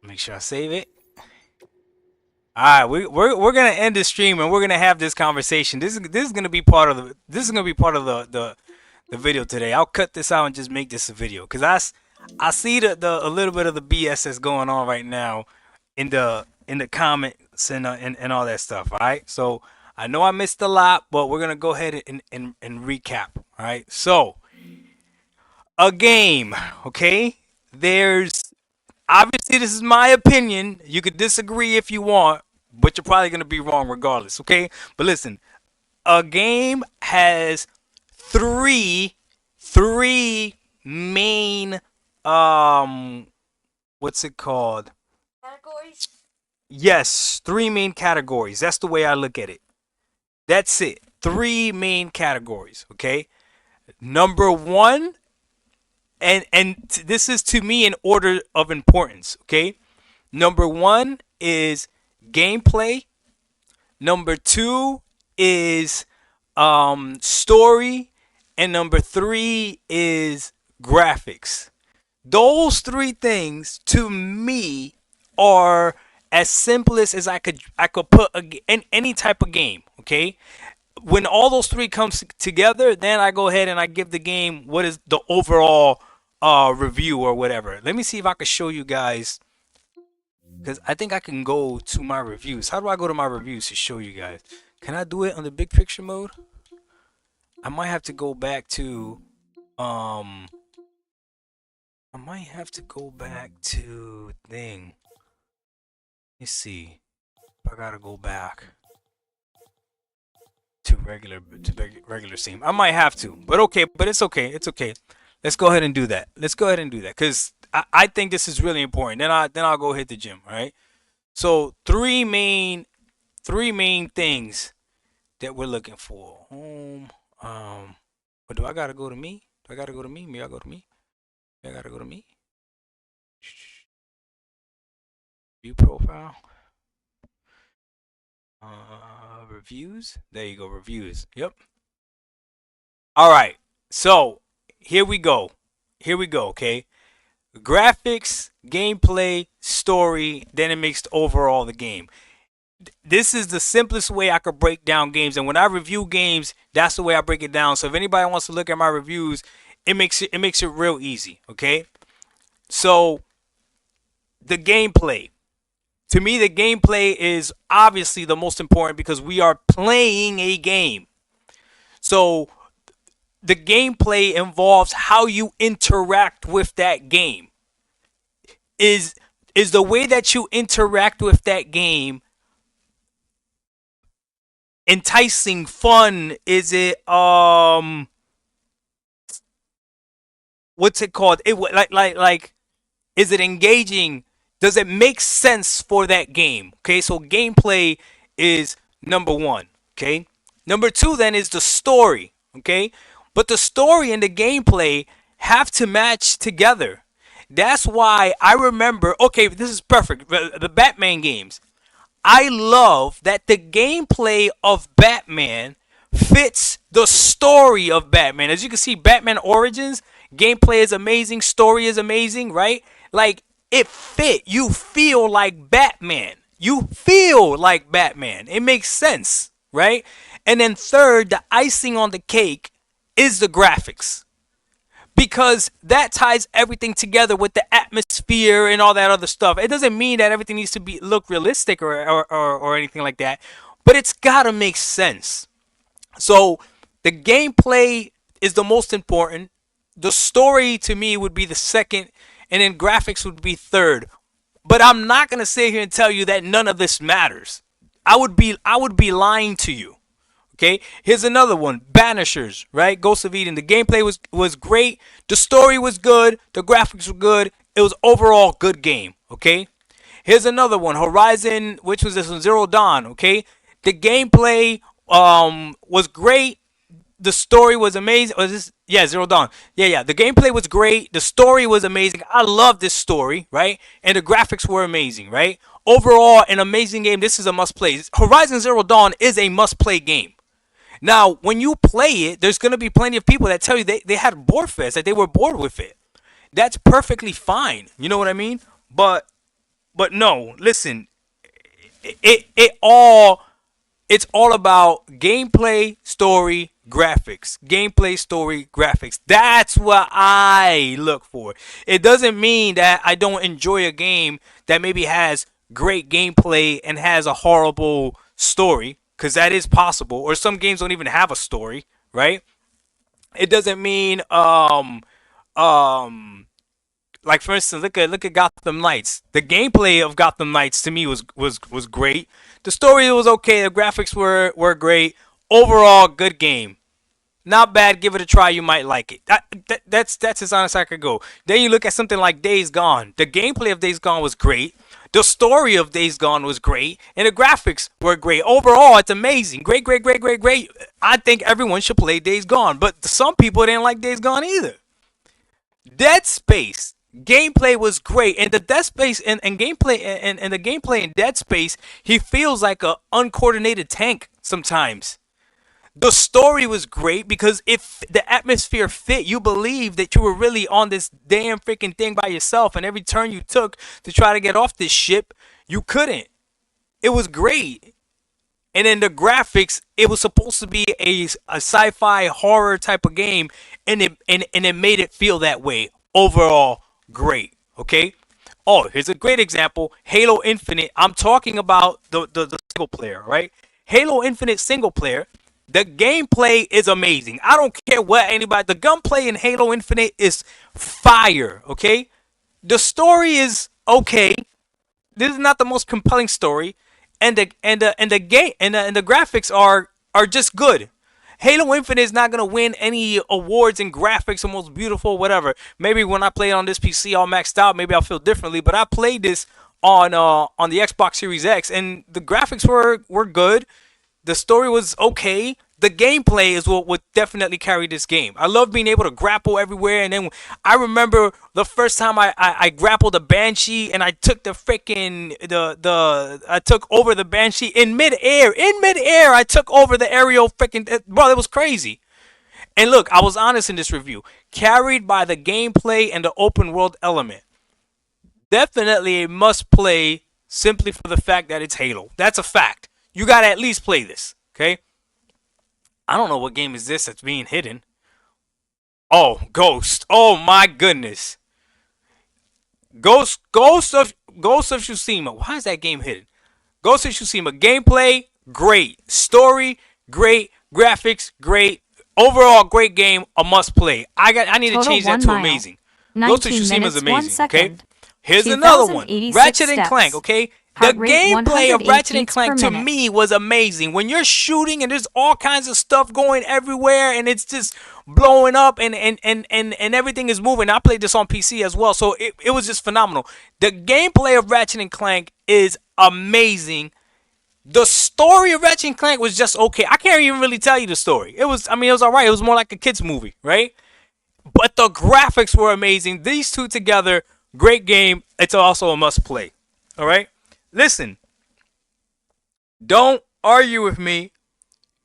Make sure I save it. All right, we're gonna end the stream and we're gonna have this conversation. This is gonna be part of the video today. I'll cut this out and just make this a video because I see the a little bit of the BS that's going on right now in the comments and all that stuff. All right, so I know I missed a lot, but we're gonna go ahead and recap. All right, so a game, okay? There's obviously this is my opinion. You could disagree if you want, but you're probably gonna be wrong regardless, okay? But listen, a game has three three main what's it called? Categories? Yes, three main categories. That's the way I look at it. That's it. Three main categories, okay? Number 1, and this is to me in order of importance, okay? Number 1 is gameplay. Number 2 is story, and number 3 is graphics. Those three things to me are as simplest as I could put in any type of game. Okay, when all those three comes together, then I go ahead and I give the game what is the overall review or whatever. Let me see if I can show you guys because I think I can go to my reviews. How do I go to my reviews to show you guys? Can I do it on the big picture mode? I might have to go back to um I might have to go back to thing. Let's see. If I gotta go back to regular scene. I might have to, but okay. But it's okay. It's okay. Let's go ahead and do that. Let's go ahead and do that because I think this is really important. Then I'll go hit the gym. All right. So three main things that we're looking for. Home. But do I gotta go to me? Do I gotta go to me? Me, I go to me. I gotta go to me. View profile. Reviews. There you go. Reviews. Yep. All right. So here we go. Here we go. Okay. Graphics, gameplay, story. Then it makes overall the game. This is the simplest way I could break down games. And when I review games, that's the way I break it down. So if anybody wants to look at my reviews, it makes it real easy. Okay. So the gameplay. To me, the gameplay is obviously the most important because we are playing a game. So the gameplay involves how you interact with that game. Is the way that you interact with that game enticing, fun? Is it what's it called? Like is it engaging? Does it make sense for that game? Okay, so gameplay is number 1. Okay, number 2 then is the story. Okay, but the story and the gameplay have to match together. That's why I remember. Okay, this is perfect. The Batman games. I love that the gameplay of Batman fits the story of Batman. As you can see, Batman Origins gameplay is amazing, story is amazing, right? Like it fit. You feel like Batman. You feel like Batman. It makes sense, right? And then third, the icing on the cake is the graphics because that ties everything together with the atmosphere and all that other stuff. It doesn't mean that everything needs to be look realistic or anything like that, but it's gotta make sense. So the gameplay is the most important. The story to me would be the second, and then graphics would be third. But I'm not gonna sit here and tell you that none of this matters. I would be lying to you. Okay, here's another one. Banishers, right? Ghost of Eden. The gameplay was great. The story was good. The graphics were good. It was overall good game. Okay. Here's another one. Horizon, which was this one? Zero Dawn. Okay. The gameplay was great. The story was amazing. Was this? Yeah, Zero Dawn. Yeah. The gameplay was great. The story was amazing. I love this story, right? And the graphics were amazing, right? Overall, an amazing game. This is a must play. Horizon Zero Dawn is a must play game. Now, when you play it, there's going to be plenty of people that tell you they had bored fest, that they were bored with it. That's perfectly fine. You know what I mean? But But no, listen, it all it's all about gameplay, story, graphics. Gameplay, story, graphics. That's what I look for. It doesn't mean that I don't enjoy a game that maybe has great gameplay and has a horrible story, because that is possible. Or some games don't even have a story, right? It doesn't mean um like for instance, look at Gotham Knights. The gameplay of Gotham Knights to me was great. The story was okay. The graphics were great. Overall, good game. Not bad. Give it a try. You might like it. That's as honest as I could go. Then you look at something like Days Gone. The gameplay of Days Gone was great. The story of Days Gone was great, and the graphics were great. Overall, it's amazing. Great, great, great, great, great. I think everyone should play Days Gone, but some people didn't like Days Gone either. Dead Space gameplay was great, and the Dead Space and gameplay and the gameplay in Dead Space, he feels like a uncoordinated tank sometimes. The story was great because if the atmosphere fit, you believe that you were really on this damn freaking thing by yourself, and every turn you took to try to get off this ship, you couldn't. It was great. And then the graphics, it was supposed to be a sci-fi horror type of game, and it made it feel that way. Overall, great. Okay. Oh, here's a great example. Halo Infinite. I'm talking about the single player, right? Halo Infinite single player. The gameplay is amazing. I don't care what anybody. The gunplay in Halo Infinite is fire. Okay. The story is okay. This is not the most compelling story, and the game and the graphics are just good. Halo Infinite is not gonna win any awards in graphics or most beautiful, whatever. Maybe when I play it on this PC all maxed out, maybe I'll feel differently. But I played this on the Xbox Series X, and the graphics were good. The story was okay. The gameplay is what would definitely carry this game. I love being able to grapple everywhere. And then I remember the first time I grappled a banshee, and I took the freaking the I took over the banshee in midair. In midair, I took over the aerial freaking bro. It was crazy. And look, I was honest in this review. Carried by the gameplay and the open world element. Definitely a must play simply for the fact that it's Halo. That's a fact. You gotta at least play this. Okay. I don't know what game is this that's being hidden. Oh, Ghost. Oh my goodness. Ghost of Tsushima. Why is that game hidden? Ghost of Tsushima. Gameplay, great. Story, great. Graphics, great. Overall, great game. A must play. I need to Total change that 1 to mile. amazing. Ghost of 19 Tsushima is minutes, 1 amazing. Okay. second. Here's another one. 2086 Ratchet and Clank. steps. Okay. The Heart rate gameplay of 108 Ratchet and beats per Clank to minute. me was amazing. When you're shooting and there's all kinds of stuff going everywhere and it's just blowing up and everything is moving. I played this on PC as well, so it was just phenomenal. The gameplay of Ratchet and Clank is amazing. The story of Ratchet and Clank was just okay. I can't even really tell you the story. It was alright. It was more like a kid's movie, right? But the graphics were amazing. These two together, great game. It's also a must play. All right? Listen, don't argue with me.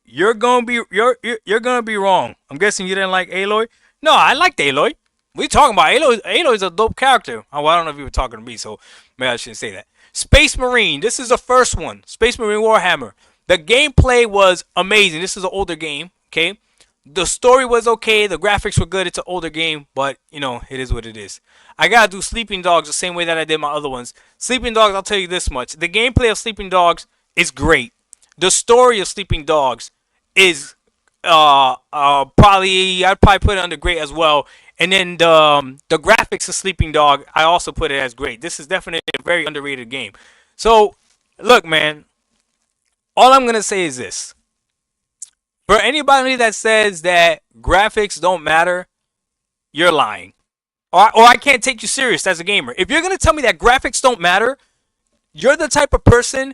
You're gonna be wrong. I'm guessing you didn't like Aloy. No, I liked Aloy. We talking about Aloy. Aloy is a dope character. Oh, well, I don't know if you were talking to me, so maybe I shouldn't say that. Space Marine. This is the first one. Space Marine Warhammer. The gameplay was amazing. This is an older game. Okay. The story was okay. The graphics were good. It's an older game, but it is what it is. I gotta do Sleeping Dogs the same way that I did my other ones. Sleeping Dogs, I'll tell you this much: the gameplay of Sleeping Dogs is great. The story of Sleeping Dogs is I'd probably put it under great as well. And then the graphics of Sleeping Dog, I also put it as great. This is definitely a very underrated game. So, look, man, all I'm gonna say is this: for anybody that says that graphics don't matter, you're lying. Or I can't take you serious as a gamer. If you're going to tell me that graphics don't matter, you're the type of person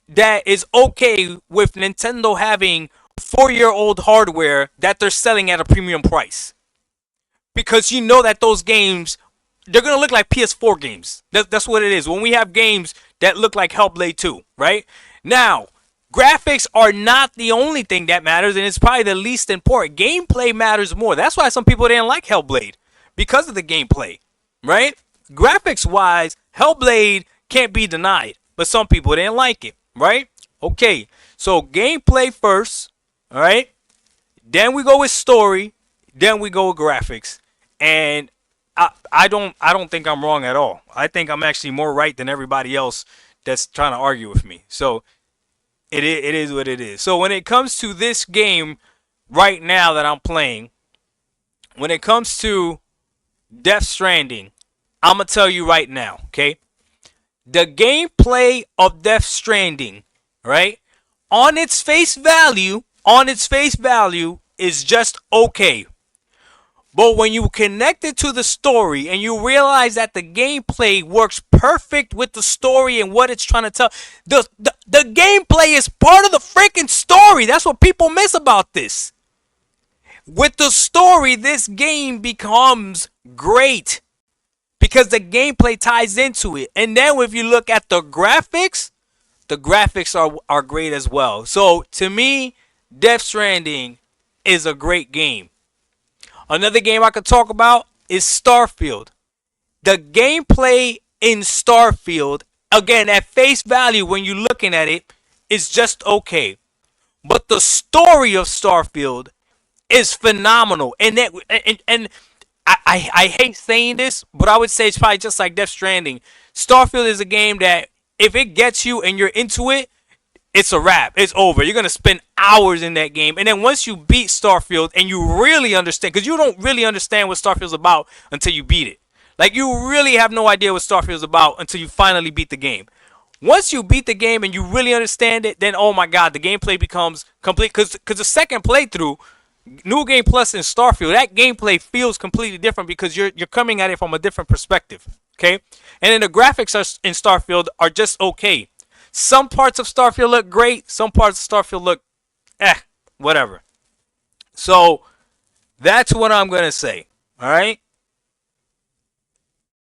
that is okay with Nintendo having 4-year-old hardware that they're selling at a premium price. Because you know that those games, they're going to look like PS4 games. That's what it is. When we have games that look like Hellblade 2, right? Now, graphics are not the only thing that matters, and it's probably the least important. Gameplay matters more. That's why some people didn't like Hellblade, because of the gameplay, right? Graphics wise, Hellblade can't be denied. But some people didn't like it, right? Okay, so gameplay first, all right? Then we go with story, then we go with graphics. And I don't think I'm wrong at all. I think I'm actually more right than everybody else that's trying to argue with me. So it is what it is. So when it comes to this game right now that I'm playing, when it comes to Death Stranding, I'm gonna tell you right now, okay? The gameplay of Death Stranding, right? On its face value is just okay. But when you connect it to the story and you realize that the gameplay works perfect with the story and what it's trying to tell, the gameplay is part of the freaking story. That's what people miss about this. With the story, this game becomes great because the gameplay ties into it. And then if you look at the graphics are great as well. So to me, Death Stranding is a great game. Another game I could talk about is Starfield. The gameplay in Starfield, again, at face value, when you're looking at it, is just okay. But the story of Starfield is phenomenal. And I hate saying this, but I would say it's probably just like Death Stranding. Starfield is a game that if it gets you and you're into it, it's a wrap. It's over. You're gonna spend hours in that game, and then once you beat Starfield and you really understand, because you don't really understand what Starfield's about until you beat it. Like you really have no idea what Starfield's about until you finally beat the game. Once you beat the game and you really understand it, then oh my god, the gameplay becomes complete. Because the second playthrough, New Game Plus in Starfield, that gameplay feels completely different because you're coming at it from a different perspective. Okay, and then the graphics in Starfield are just okay. Some parts of Starfield look great. Some parts of Starfield look, whatever. So that's what I'm gonna say. All right.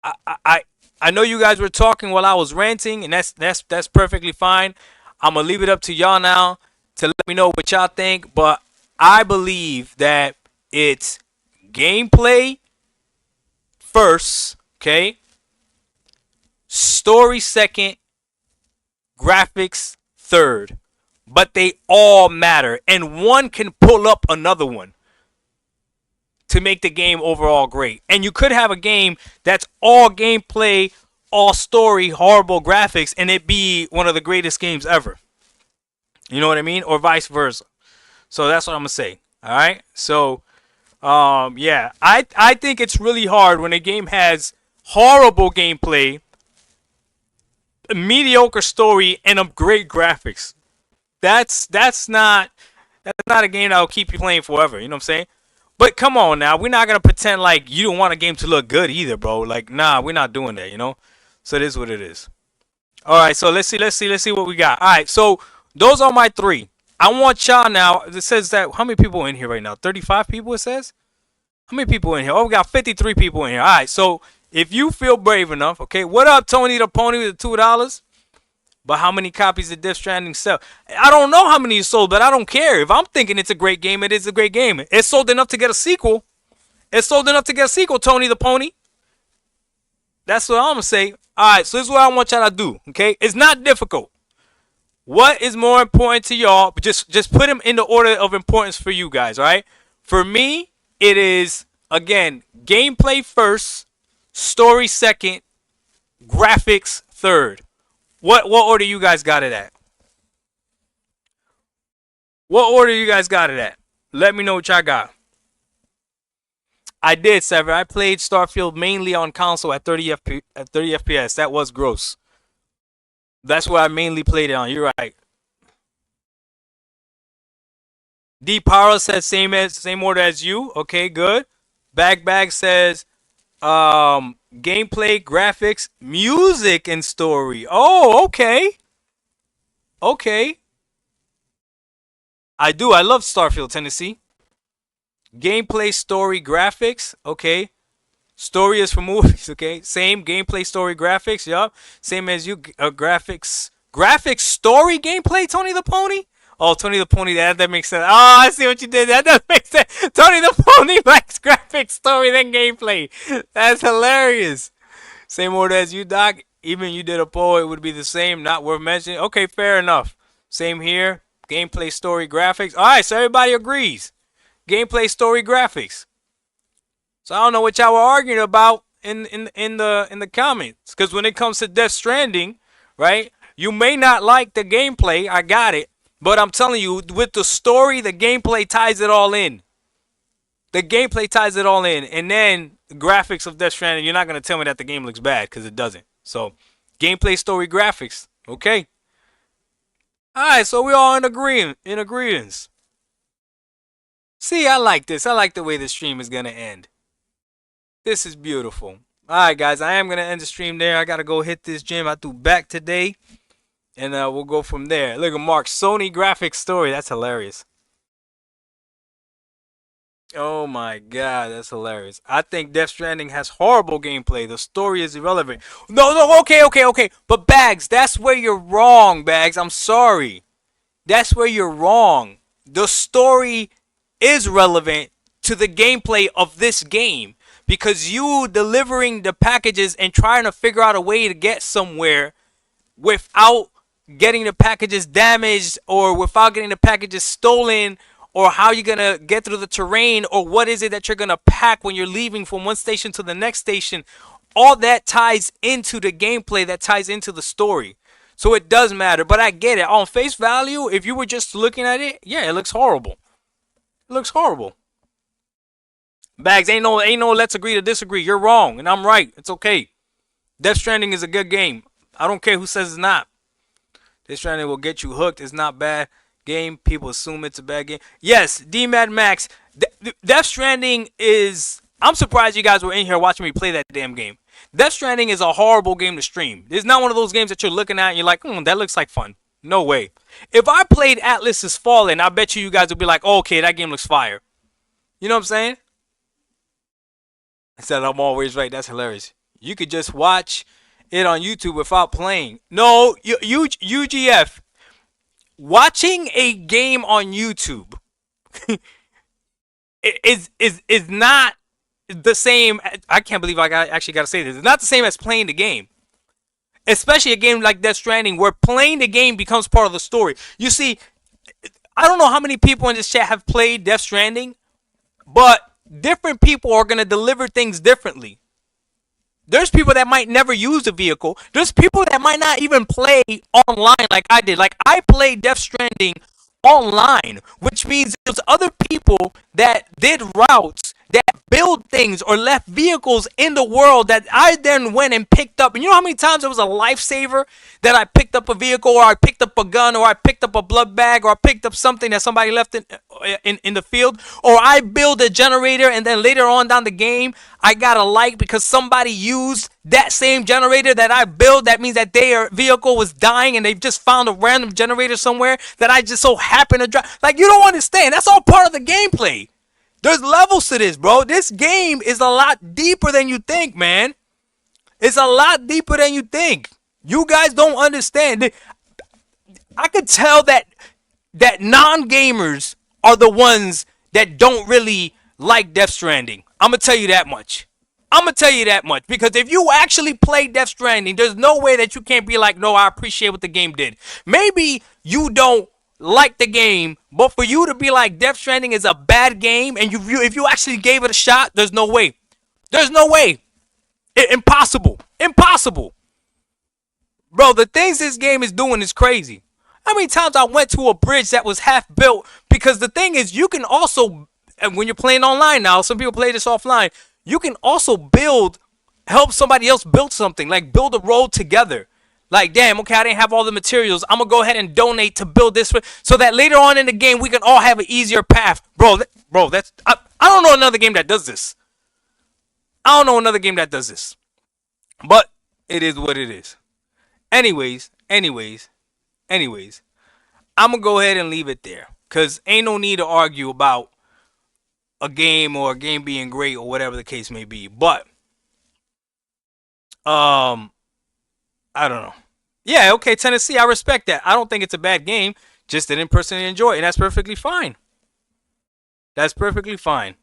I I, I know you guys were talking while I was ranting, and that's perfectly fine. I'm gonna leave it up to y'all now to let me know what y'all think. But I believe that it's gameplay first, okay? Story second, graphics third. But they all matter, and one can pull up another one to make the game overall great. And you could have a game that's all gameplay, all story, horrible graphics, and it be one of the greatest games ever. You know what I mean? Or vice versa. So that's what I'm gonna say. All right. So, yeah, I think it's really hard when a game has horrible gameplay, mediocre story, and a great graphics. That's not a game that will keep you playing forever. You know what I'm saying? But come on now, we're not gonna pretend like you don't want a game to look good either, bro. Like, nah, we're not doing that. You know. So it is what it is. All right. So let's see what we got. All right. So those are my three. I want y'all now. It says that how many people in here right now? 35 people. It says. How many people in here? Oh, we got 53 people in here. All right. So if you feel brave enough, okay. What up, Tony the Pony with the $2? But how many copies did Death Stranding sell? I don't know how many it sold, but I don't care. If I'm thinking it's a great game, it is a great game. It sold enough to get a sequel. It sold enough to get a sequel, Tony the Pony. That's what I'm going to say. All right, so this is what I want y'all to do, okay? It's not difficult. What is more important to y'all? Just put them in the order of importance for you guys, all right? For me, it is, again, gameplay first, story second, graphics third. What order you guys got it at? What order you guys got it at? Let me know what y'all got. I did, Sever. I played Starfield mainly on console at 30 FPS. That was gross. That's where I mainly played it on. You're right. D Power says same order as you. Okay, good. Bag says gameplay, graphics, music, and story. Oh, okay. Okay. I do. I love Starfield, Tennessee. Gameplay, story, graphics. Okay. Story is for movies. Okay. Same gameplay, story, graphics. Yup. Same as you. Graphics, story, gameplay. Tony the Pony. Oh, Tony the Pony. That makes sense. Oh, I see what you did. That does make sense. Tony the Pony likes graphics, story, then gameplay. That's hilarious. Same order as you, Doc. Even you did a poll, it would be the same. Not worth mentioning. Okay, fair enough. Same here. Gameplay, story, graphics. All right, so everybody agrees. Gameplay, story, graphics. So I don't know what y'all were arguing about in the comments. Because when it comes to Death Stranding, right? You may not like the gameplay. I got it. But I'm telling you, with the story, the gameplay ties it all in. The gameplay ties it all in, and then the graphics of Death Stranding. You're not gonna tell me that the game looks bad because it doesn't. So, gameplay, story, graphics. Okay. All right. So we all in agreement. In agreement. See, I like this. I like the way the stream is gonna end. This is beautiful. All right, guys. I am gonna end the stream there. I gotta go hit this gym. I do back today, and we'll go from there. Look at Mark. Sony graphics story. That's hilarious. Oh my god, that's hilarious. I think Death Stranding has horrible gameplay. The story is irrelevant. No, no, okay, okay, okay. But Bags, that's where you're wrong, Bags. I'm sorry. That's where you're wrong. The story is relevant to the gameplay of this game because you delivering the packages and trying to figure out a way to get somewhere without getting the packages damaged or without getting the packages stolen or how you're going to get through the terrain or what is it that you're going to pack when you're leaving from one station to the next station. All that ties into the gameplay, that ties into the story. So it does matter, but I get it. On face value, if you were just looking at it, yeah, it looks horrible. It looks horrible. Bags, ain't no let's agree to disagree. You're wrong and I'm right. It's okay. Death Stranding is a good game. I don't care who says it's not. Death Stranding will get you hooked. It's not bad game. People assume it's a bad game. Yes, D Mad Max. Death Stranding is. I'm surprised you guys were in here watching me play that damn game. Death Stranding is a horrible game to stream. It's not one of those games that you're looking at and you're like, that looks like fun. No way. If I played Atlas is Fallen, I bet you guys would be like, oh, okay, that game looks fire. You know what I'm saying? I said I'm always right. That's hilarious. You could just watch it on YouTube without playing. No, UGF. Watching a game on YouTube is not the same. I can't believe actually got to say this. It's not the same as playing the game. Especially a game like Death Stranding, where playing the game becomes part of the story. You see, I don't know how many people in this chat have played Death Stranding, but different people are going to deliver things differently. There's people that might never use a vehicle. There's people that might not even play online like I did. Like I played Death Stranding online, which means there's other people that did routes that build things or left vehicles in the world that I then went and picked up. And you know how many times it was a lifesaver that I picked up a vehicle or I picked up a gun or I picked up a blood bag or I picked up something that somebody left in the field, or I build a generator and then later on down the game I got a like because somebody used that same generator that I built. That means that their vehicle was dying and they've just found a random generator somewhere that I just so happen to drive. Like, you don't understand. That's all part of the gameplay. There's levels to this, bro. This game is a lot deeper than you think, man. It's a lot deeper than you think. You guys don't understand. I could tell that non-gamers are the ones that don't really like Death Stranding. I'm going to tell you that much. I'm going to tell you that much. Because if you actually play Death Stranding, there's no way that you can't be like, no, I appreciate what the game did. Maybe you don't like the game, but for you to be like Death Stranding is a bad game, and if you actually gave it a shot, there's no way. There's no way. Impossible. Impossible. Bro, the things this game is doing is crazy. How many times I went to a bridge that was half built? Because the thing is, you can also, and when you're playing online now, some people play this offline, you can also help somebody else build something, like build a road together. Like, damn, okay, I didn't have all the materials. I'm going to go ahead and donate to build this so that later on in the game, we can all have an easier path. Bro, I don't know another game that does this. I don't know another game that does this. But it is what it is. Anyways, I'm going to go ahead and leave it there. Because ain't no need to argue about a game or a game being great or whatever the case may be. But, I don't know. Yeah, okay, Tennessee, I respect that. I don't think it's a bad game. Just didn't personally enjoy it, and that's perfectly fine. That's perfectly fine.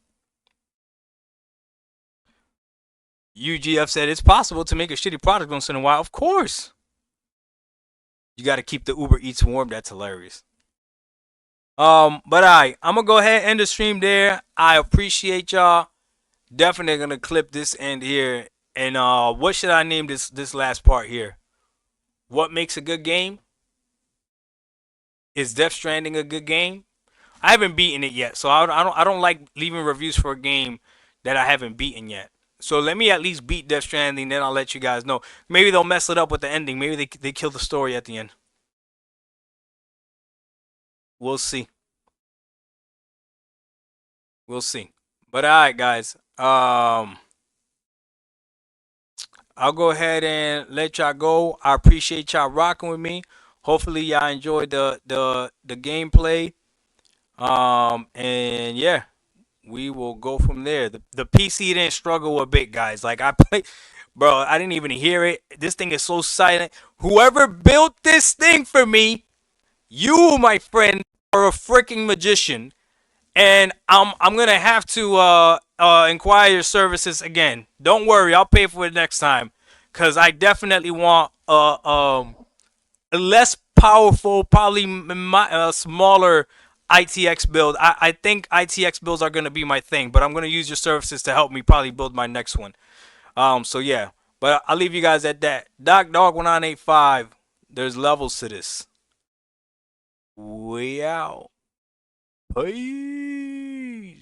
UGF said it's possible to make a shitty product once in a while. Of course. You got to keep the Uber Eats warm. That's hilarious. But I'm gonna go ahead and end the stream there. I appreciate y'all. Definitely gonna clip this end here. And what should I name this last part here? What makes a good game? Is Death Stranding a good game? I haven't beaten it yet, so I don't like leaving reviews for a game that I haven't beaten yet. So let me at least beat Death Stranding, then I'll let you guys know. Maybe they'll mess it up with the ending. Maybe they kill the story at the end. We'll see. We'll see. But all right, guys. I'll go ahead and let y'all go. I appreciate y'all rocking with me. Hopefully y'all enjoyed the gameplay. And yeah, we will go from there. The PC didn't struggle a bit, guys. Like I play, bro. I didn't even hear it. This thing is so silent. Whoever built this thing for me, you, my friend, are a freaking magician. And I'm gonna have to inquire your services again. Don't worry, I'll pay for it next time, cause I definitely want a less powerful, probably smaller ITX build. I think ITX builds are gonna be my thing, but I'm gonna use your services to help me probably build my next one. So yeah, but I'll leave you guys at that. Doc Dog 1985. There's levels to this. We out. Peace.